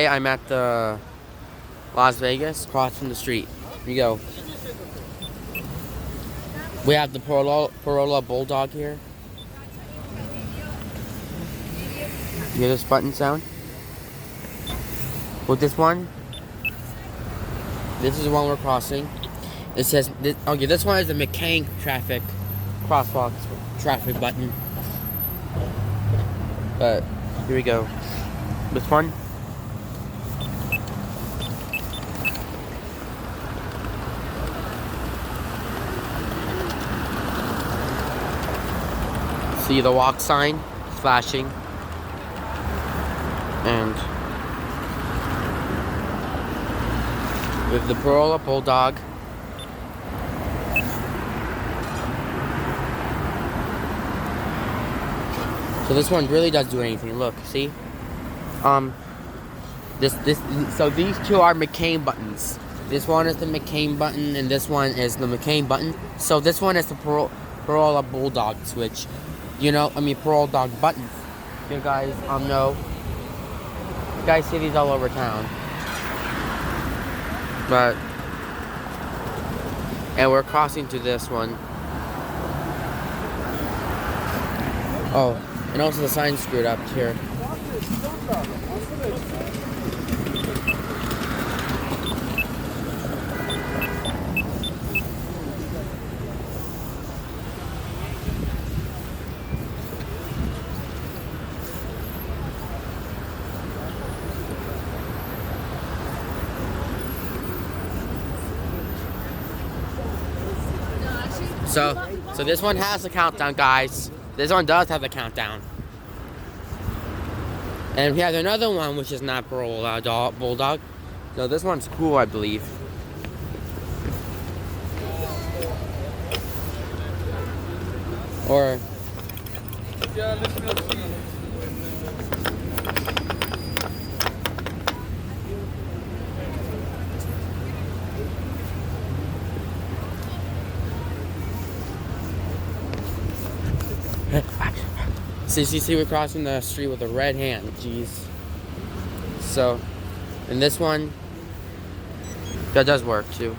I'm at the Las Vegas, crossing the street. Here you go. We have the Porala Bulldog here. You hear this button sound? With this one, this is the one we're crossing. It says, okay, this one is the McCain traffic crosswalk traffic button. But here we go. This one. See the walk sign flashing. And with the Porala Bulldog, so this one really does do anything. Look, see, so these two are McCain buttons. This one is the McCain button, and this one is the McCain button. So this one is the Porala Bulldog switch. Porala Dog buttons. You guys know. You guys see these all over town. And we're crossing to this one. Oh, and also the sign screwed up here. So this one has a countdown, guys. This one does have a countdown. And we have another one which is not Porala Bulldog. No, this one's cool, I believe. Or yeah, let's go see. See, we're crossing the street with a red hand. Jeez. So, and this one, that does work too.